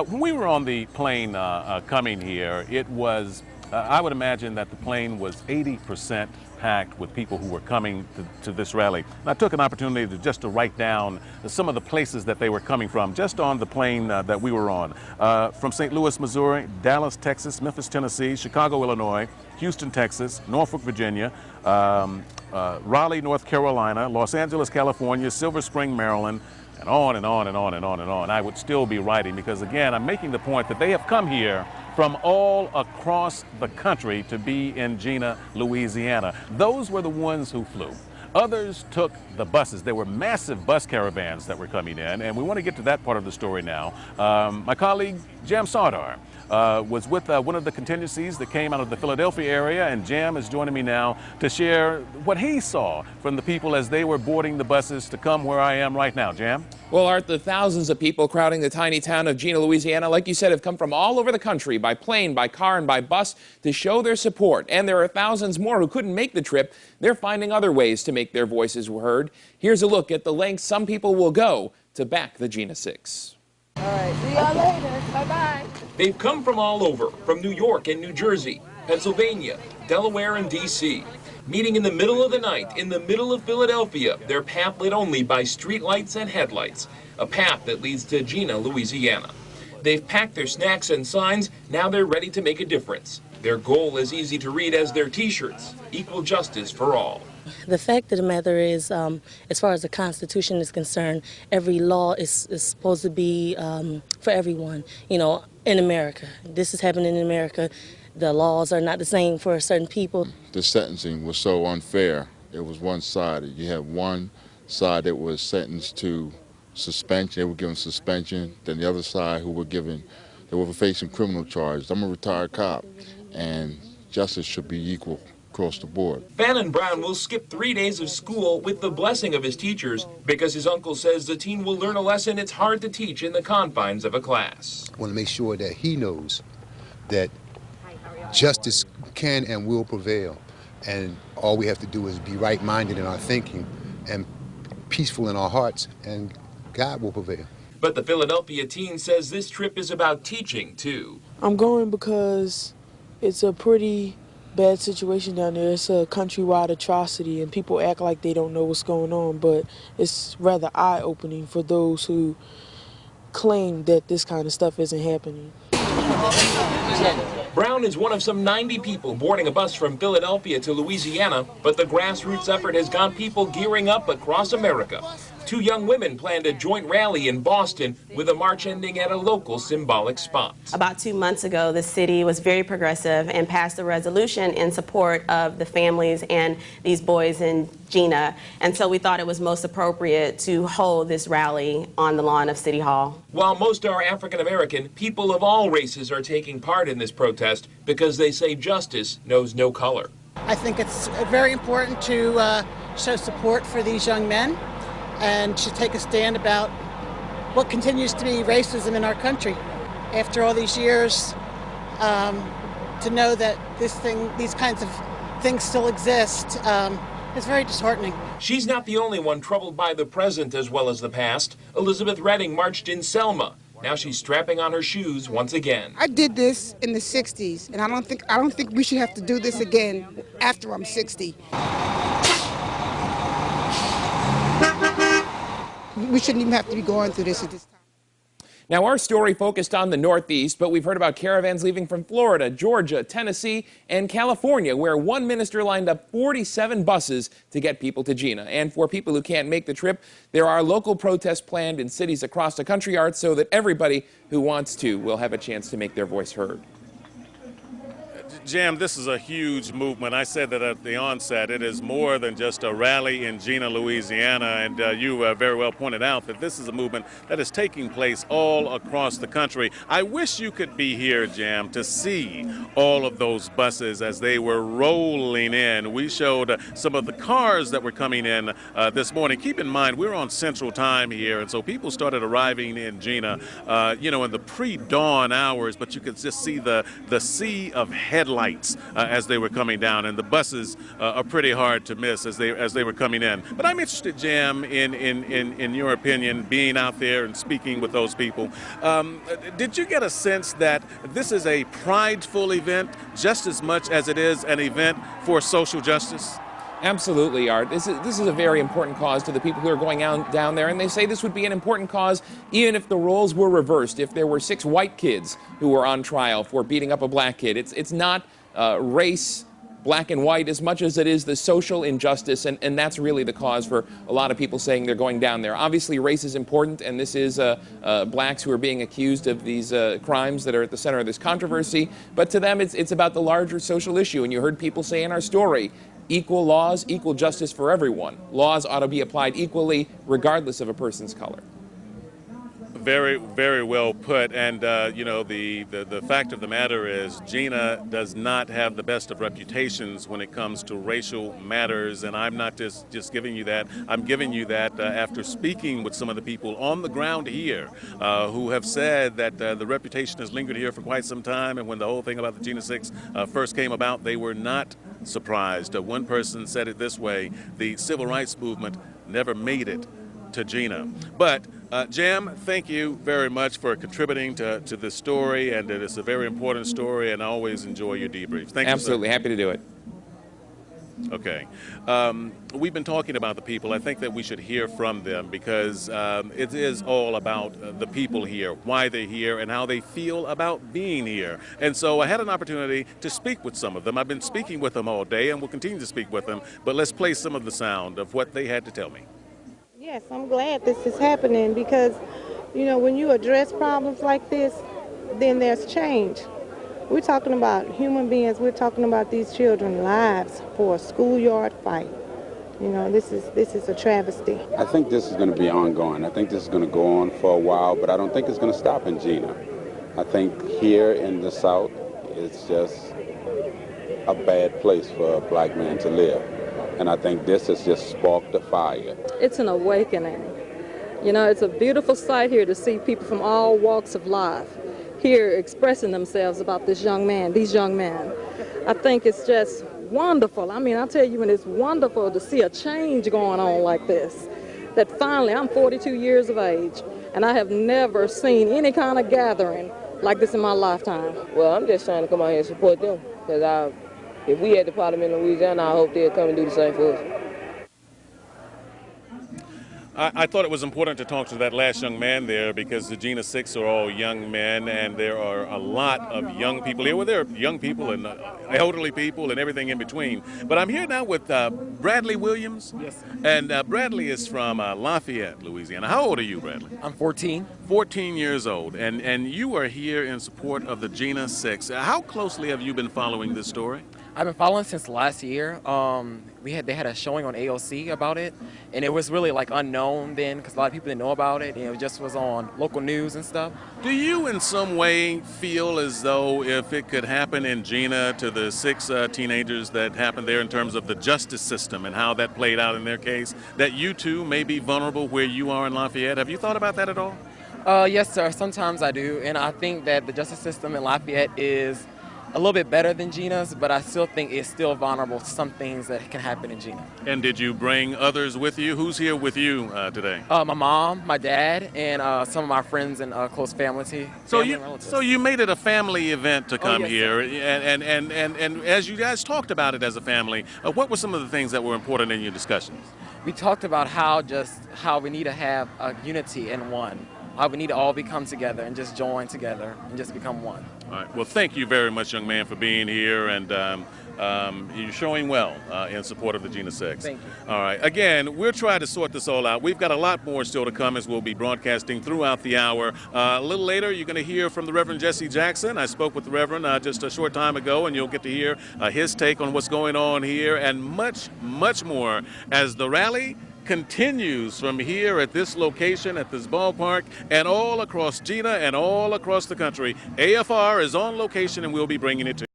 When we were on the plane coming here, it was, I would imagine that the plane was 80% packed with people who were coming to this rally. And I took an opportunity to write down some of the places that they were coming from, just on the plane that we were on. From St. Louis, Missouri, Dallas, Texas, Memphis, Tennessee, Chicago, Illinois, Houston, Texas, Norfolk, Virginia, Raleigh, North Carolina, Los Angeles, California, Silver Spring, Maryland, and on and on and on and on and on. I would still be writing because, again, I'm making the point that they have come here from all across the country to be in Jena, Louisiana. Those were the ones who flew. Others took the buses. There were massive bus caravans that were coming in, and we want to get to that part of the story now. My colleague, Jam Sardar, was with one of the contingencies that came out of the Philadelphia area, and Jam is joining me now to share what he saw from the people as they were boarding the buses to come where I am right now. Jam? Well, Art, the thousands of people crowding the tiny town of Jena, Louisiana, like you said, have come from all over the country by plane, by car, and by bus to show their support. And there are thousands more who couldn't make the trip. They're finding other ways to make their voices heard. Here's a look at the lengths some people will go to back the Jena 6. All right, see y'all later. Bye-bye. They've come from all over, from New York and New Jersey, Pennsylvania, Delaware, and D.C. Meeting in the middle of the night, in the middle of Philadelphia, their path lit only by streetlights and headlights, a path that leads to Jena, Louisiana. They've packed their snacks and signs, now they're ready to make a difference. Their goal is easy to read as their t-shirts, equal justice for all. The fact of the matter is, as far as the Constitution is concerned, every law is supposed to be for everyone, you know, in America. This is happening in America. The laws are not the same for certain people. The sentencing was so unfair. It was one-sided. You have one side that was sentenced to suspension. They were given suspension. Then the other side they were facing criminal charges. I'm a retired cop, and justice should be equal across the board. Bannon Brown will skip 3 days of school with the blessing of his teachers because his uncle says the teen will learn a lesson it's hard to teach in the confines of a class. I want to make sure that he knows that justice can and will prevail, and all we have to do is be right-minded in our thinking and peaceful in our hearts, and God will prevail. But the Philadelphia teen says this trip is about teaching, too. I'm going because it's a pretty bad situation down there. It's a countrywide atrocity, and people act like they don't know what's going on, but it's rather eye-opening for those who claim that this kind of stuff isn't happening. Brown is one of some 90 people boarding a bus from Philadelphia to Louisiana, but the grassroots effort has got people gearing up across America. 2 young women planned a joint rally in Boston with a march ending at a local symbolic spot. About 2 months ago, the city was very progressive and passed a resolution in support of the families and these boys in Jena. And so we thought it was most appropriate to hold this rally on the lawn of City Hall. While most are African American, people of all races are taking part in this protest because they say justice knows no color. I think it's very important to show support for these young men and to take a stand about what continues to be racism in our country. After all these years, to know that these kinds of things still exist is very disheartening. She's not the only one troubled by the present as well as the past. Elizabeth Redding marched in Selma. Now she's strapping on her shoes once again. I did this in the 60s, and I don't think we should have to do this again after I'm 60. We shouldn't even have to be going through this at this time. Now, our story focused on the Northeast, but we've heard about caravans leaving from Florida, Georgia, Tennessee, and California, where one minister lined up 47 buses to get people to Jena. And for people who can't make the trip, there are local protests planned in cities across the country, Art, so that everybody who wants to will have a chance to make their voice heard. Jam, this is a huge movement. I said that at the onset. It is more than just a rally in Jena, Louisiana, and you very well pointed out that this is a movement that is taking place all across the country. I wish you could be here, Jam, to see all of those buses as they were rolling in. We showed some of the cars that were coming in this morning. Keep in mind, we're on Central Time here, and so people started arriving in Jena, you know, in the pre-dawn hours, but you could just see the sea of headlights headlights as they were coming down, and the buses are pretty hard to miss as they were coming in. But I'm interested, Jam, in your opinion, being out there and speaking with those people. Did you get a sense that this is a prideful event just as much as it is an event for social justice? Absolutely, Art. This is a very important cause to the people who are going down there, and they say this would be an important cause even if the roles were reversed, if there were 6 white kids who were on trial for beating up a black kid. It's not race, black and white, as much as it is the social injustice, and that's really the cause for a lot of people saying they're going down there. Obviously, race is important, and this is blacks who are being accused of these crimes that are at the center of this controversy, but to them it's about the larger social issue, and you heard people say in our story, equal laws, equal justice for everyone. Laws ought to be applied equally regardless of a person's color. Very, very well put. And, you know, the fact of the matter is Jena does not have the best of reputations when it comes to racial matters. And I'm not just giving you that. I'm giving you that after speaking with some of the people on the ground here who have said that the reputation has lingered here for quite some time. And when the whole thing about the Jena 6 first came about, they were not surprised. One person said it this way: the civil rights movement never made it to Jena. But Jam, thank you very much for contributing to this story, and it is a very important story, and I always enjoy your debrief. Thank you. Absolutely, happy to do it. Okay. We've been talking about the people. I think that we should hear from them because it is all about the people here, why they're here, and how they feel about being here. And so I had an opportunity to speak with some of them. I've been speaking with them all day and will continue to speak with them, but let's play some of the sound of what they had to tell me. Yes, I'm glad this is happening because, you know, when you address problems like this, then there's change. We're talking about human beings. We're talking about these children's lives for a schoolyard fight. You know, this is a travesty. I think this is going to be ongoing. I think this is going to go on for a while, but I don't think it's going to stop in Jena. I think here in the South, it's just a bad place for a black man to live. And I think this has just sparked a fire. It's an awakening. You know, it's a beautiful sight here to see people from all walks of life here expressing themselves about this young man, these young men. I think it's just wonderful. I mean, I'll tell you, when it's wonderful to see a change going on like this, that finally, I'm 42 years of age, and I have never seen any kind of gathering like this in my lifetime. Well, I'm just trying to come out here and support them, because if we had the parliament in Louisiana, I hope they'd come and do the same for us. I thought it was important to talk to that last young man there because the Jena 6 are all young men, and there are a lot of young people here. Well, there are young people and elderly people and everything in between. But I'm here now with Bradley Williams. Yes. And Bradley is from Lafayette, Louisiana. How old are you, Bradley? I'm 14. 14 years old. And you are here in support of the Jena 6. How closely have you been following this story? I've been following since last year. They had a showing on AOC about it, and it was really like unknown then because a lot of people didn't know about it, and it just was on local news and stuff. Do you in some way feel as though if it could happen in Jena to the 6 teenagers that happened there in terms of the justice system and how that played out in their case, that you too may be vulnerable where you are in Lafayette? Have you thought about that at all? Yes, sir. Sometimes I do, and I think that the justice system in Lafayette is a little bit better than Jena's, but I still think it's still vulnerable to some things that can happen in Jena. And did you bring others with you? Who's here with you today? My mom, my dad, and some of my friends and close family. So you made it a family event to come here, yes, and as you guys talked about it as a family, what were some of the things that were important in your discussions? We talked about how we need to have a unity and one. How we need to all come together and just join together and just become one. All right. Well, thank you very much, young man, for being here, and you're showing well in support of the Jena 6. Thank you. All right. Again, we're trying to sort this all out. We've got a lot more still to come as we'll be broadcasting throughout the hour. A little later, you're going to hear from the Reverend Jesse Jackson. I spoke with the Reverend just a short time ago, and you'll get to hear his take on what's going on here and much, much more as the rally continues from here at this location, at this ballpark, and all across Jena and all across the country. AFR is on location, and we'll be bringing it to you.